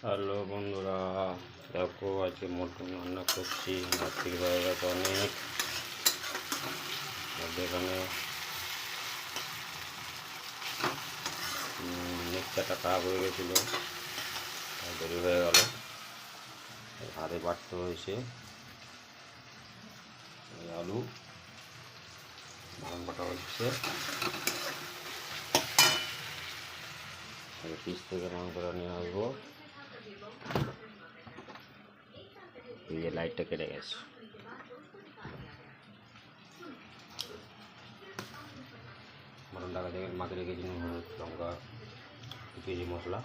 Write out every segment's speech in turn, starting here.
Hello বন্ধুরা, দেখো আজকে মটন রান্না করছি। রাত্রির বেলাটা অনেক এখানে মিক্সারটা খারাপ হয়ে গেছিলো, দেরি হয়ে গেল, হাতে বাটতে হয়েছে। আলু কাটা হচ্ছে, পিস থেকে মাংসটা নিয়ে আসবো। এই যে লাইটটা কেটে গেছে। মটন টাকা থেকে মাকে রেখেছি, হলুদ লঙ্কা কেজি মশলা।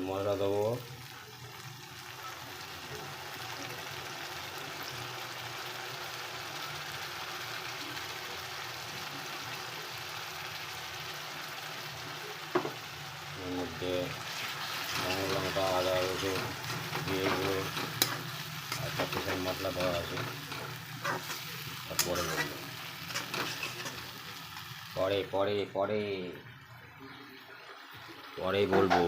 মশলা দেবো এর মধ্যে লঙ্কা, আদা, রসুন দিয়ে গুঁড়ো আর চারটে মশলা দেওয়া আছে। তারপরে বলবো, পরে বলবো।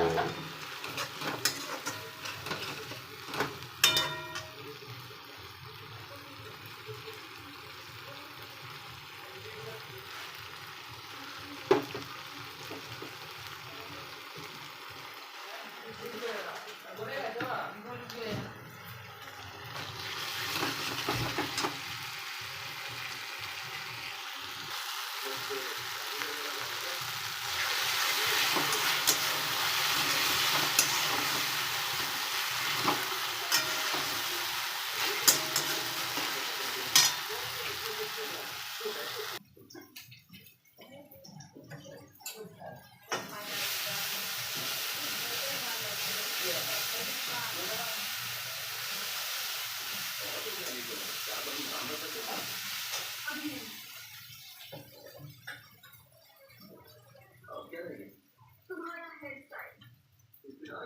तुम्हारा हेयर स्टाइल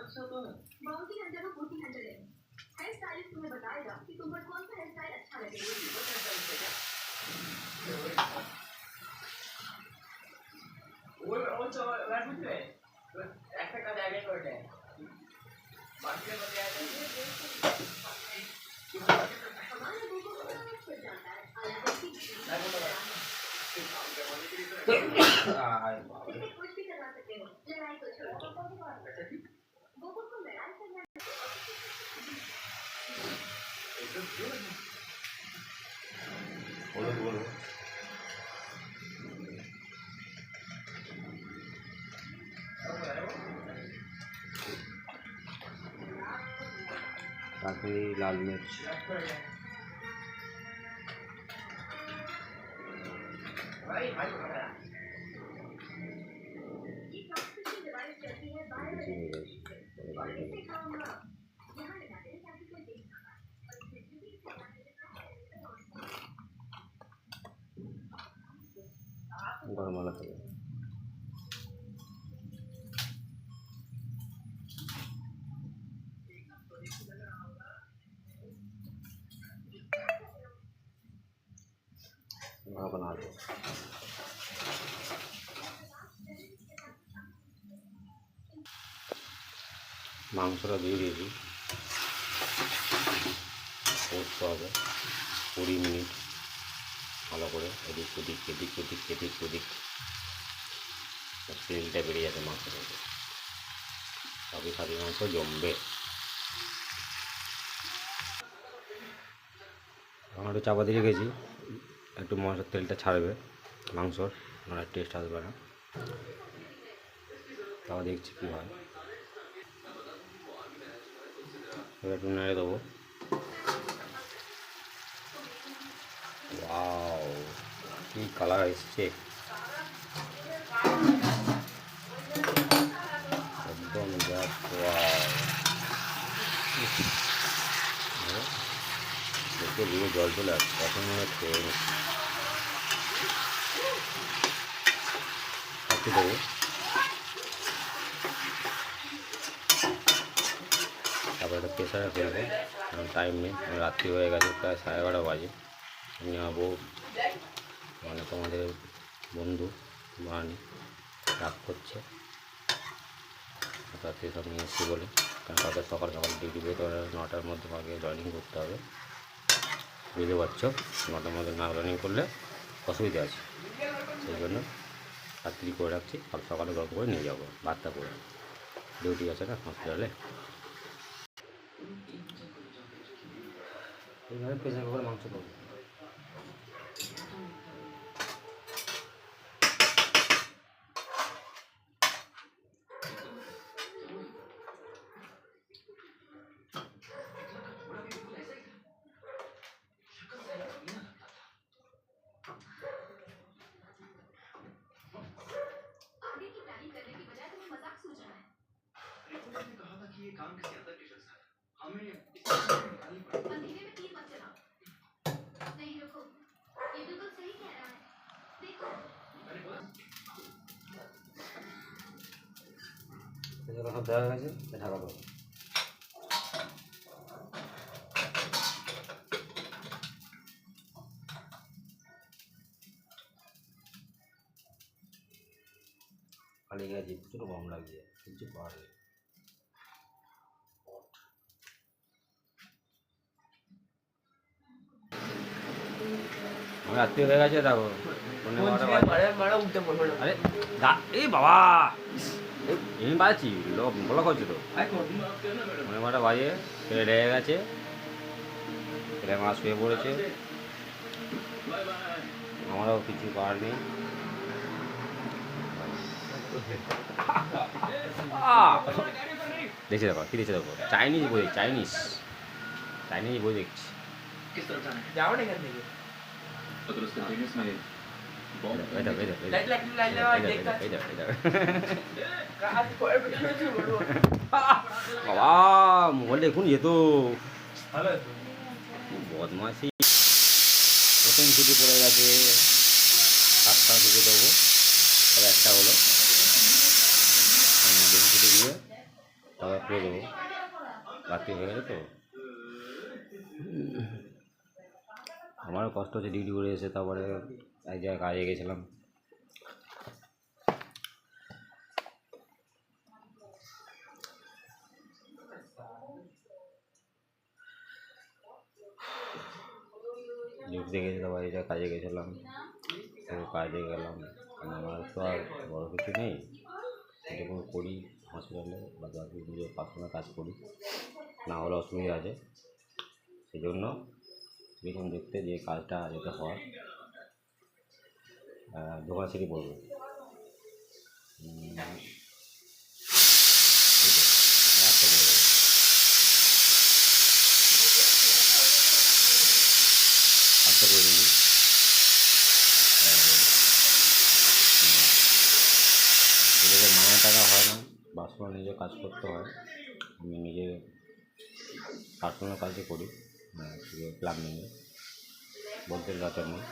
अच्छा तो है, बाउंटी हंटर और बूटी हंटर है। हेयर स्टाइलिस्ट तुम्हें बताएगा कि तुम पर कौन सा हेयर स्टाइल अच्छा लगेगा। वो तो वैसे कुछ है, ऐसा का जाएगा तो है बाकी का बताया है। हमारे लोगों को तो फिर जाता है अलग ही कुछ भी करवा सकते हो, लड़ाई को छोड़ो। वो को लड़ाई करना बोलो काकड़ी लाल मिर्च गरम वाला बना दो। মাংসটা দিয়ে দিয়েছি, কষতে হবে 20 মিনিট ভালো করে, এদিক ওদিক তেলটা বেরিয়ে যাবে মাংস থেকে, তবে খাসির মাংস জমবে। আমার একটু চাপা দিয়ে রেখেছি, একটু মশলার তেলটা ছাড়বে মাংসর, আমার টেস্ট আসবে না। তাও দেখছি কী হয়। এবার একটু নেড়ে দেবো। ওয়াও, কি কালার এসছে, একদম জাস্ট ওয়াও। দেখে দিয়ে জল চলে আসছে, এখন মনে হচ্ছে মিষ্টি দেবো। তারপরে একটা প্রেশারে ফেলবো, কারণ টাইম নেই, রাত্রি হয়ে গেছে, প্রায় 11:30 বাজে। আমি আমার বউ মানে তোমাদের বন্ধু মানি রাগ করছে রাত্রি সব নিয়ে এসছি বলে, কারণ কালকে সকাল সকাল ডিউটি বেরোতে হবে, 9টার মধ্যে আমাকে জয়েনিং করতে হবে। বুঝতে পারছো, 9টার মধ্যে না জয়েনিং করলে অসুবিধা আছে, সেই জন্য রাত্রি করে রাখছি, কাল সকালে গরম করে নিয়ে যাবো ভাতটা করে। ডিউটি আছে না হসপিটালে। এইভাবে প্রেশার কুকারে মাংস করবো। आगे की प्लानिंग करने की बजाय तुम्हें मजाक सूझ रहा है। ने कहा था कि ये काम किसी अंदर के शख्स का है, हमें निकालनी पड़ेगी। अंधेरे में तीर मत चलाओ। नहीं रुको, ये बिल्कुल सही कह रहा है, देखो। मैंने बोला যখন দেওয়া হয়ে গেছে ঢাকা দেবো। খালি গেছে প্রচুর গরম লাগছে, কিছু পারে। আমি রাত্রি হয়ে গেছে, দেখো আরে এই বাবা এমনি বাজছি বলা করছি তো, মনে মাটা বাজে, ছেলে লেগে গেছে, ছেলে মা শুয়ে পড়েছে, আমারও কিছু করার নেই। দেখছি দেখো কী দেখছি দেখো, চাইনিজ বই, চাইনিজ বই দেখছি। বাবা মোবাইল দেখুন যেত বদমাসি। প্রথম ছুটি পড়ে গেছে, 7টা ছুটি দেবো, তবে একটা হলো বেশি ছুটি দিয়ে তবে পেয়ে দেবো, রাত্রি হয়ে গেছে তো। আমারও কষ্ট হচ্ছে ডিউটি করে এসে, তারপরে এক জায়গায় কাজে গেছিলাম। ডিউটিতে গেছি, তারপর এই জায়গায় কাজে গেছিলাম, তো কাজে গেলাম, আমার তো আর বড়ো কিছু নেই, যেটুকু করি হসপিটালে বা বাকি নিজের পার্সোনাল কাজ করি, না হলে অসুবিধা আছে, সেই জন্য দেখুন দেখতে যে কাজটা যেতে হয়। দোকান সিটি পড়বে, রাস্তা পড়বে, রাস্তা করে দিবি। এদিকে মায়ের টাকা হয় না, পার্সোনাল নিজে কাজ করতে হয়, আমি নিজে পার্সোনাল কাজই করি, প্লাম্বিংয়ে, বলতে যাতে নেই,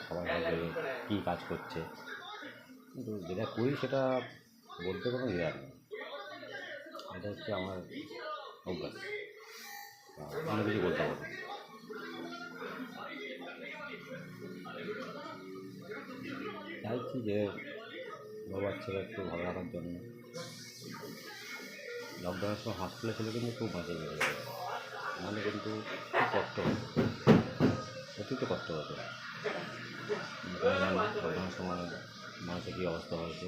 সবাই ভাবে কী কাজ করছে, কিন্তু যেটা করি সেটা বলতে কোনো ইয়ে নেই, এটা হচ্ছে আমার অভ্যাস, অন্য কিছু বলতে হবে না। চাইছি যে বড় বাচ্চারা একটু ভালো রাখার জন্য। লকডাউনের সময় হসপিটালে ছিল কিন্তু খুব বাঁচে বেড়ে গেছে, নাহলে কিন্তু খুব কষ্ট হতো, অতিরিক্ত কষ্ট হতো। লকডাউনের সময় মানুষের কী অবস্থা হয়েছে,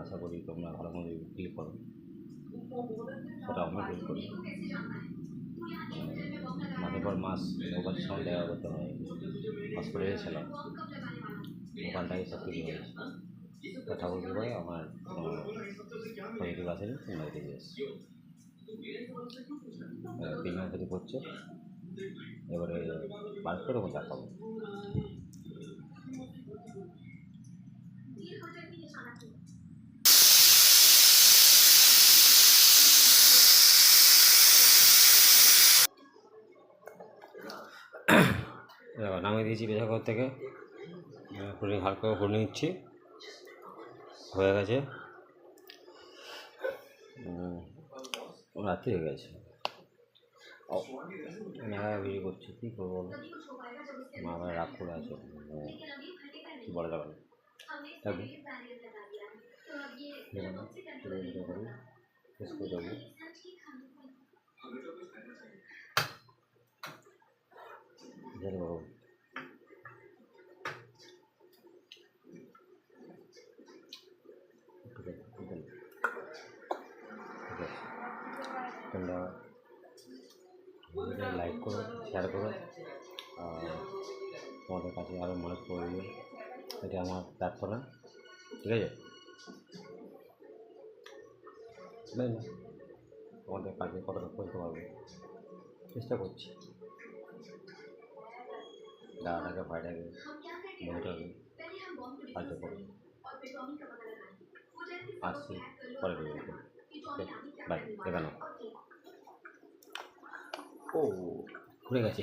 আশা করি তোমরা ভালো মতো ফিল করো, সেটা আমরা ফিল করি। মাসের পর মাস ওর সঙ্গে দেখা করতে হয়, হসপিটালে ছিলাম, ওখানটাই সব কিছু হয়েছে। ঠাকুর কৃপায় আমার পজিটিভ আসেনি, নেগেটিভ এসেছে, 3 মাস ধরে করছে, এবারে বার করে তখন দেখাবো। দেখো নামিয়ে দিয়েছি বেসরকার থেকে, হুডিং হালকা হুডিং নিচ্ছি, হয়ে গেছে। রাত্রি হয়ে গেছে, ভিডিও করছি, কী করবো বলো, कभी कुछ हो पाएगा जब उसके মা আবার রাগ করে আছে, लेकिन अब ये घंटे का কি नहीं বলা যাবে না। हमने इसमें तभी ये बैरियर लगा दिया है तो अब ये देखो ना, रिमोट से चलो कंट्रोल नहीं वीडियो करूँ, होगा इसको हमने जाऊँ, खाली सच की खाने को इधर करो, ठीक है, इधर, ठीक है, তোমরা ভিডিওটা লাইক করো, শেয়ার করো, আর তোমাদের কাছে আরও মানুষ করে দিও, এটা আমার প্রার্থনা, ঠিক আছে। জানি না তোমাদের কাছে কতটা করতে পারবো, চেষ্টা করছি, দাদাটাকে ভাইটাকে हम क्या करके বউটাকে पहले हम बॉम्ब को সাহায্য डिफ्यूज করো। करें और फिर टॉमी का पता लगाएं वो जैसे सबको আসছি हैक कर लो পরে और ভিডিওতে, पता लगा कि टॉमी आगे क्या বাই, करने वाला এখানে है ओके ও ঘুরে গেছে।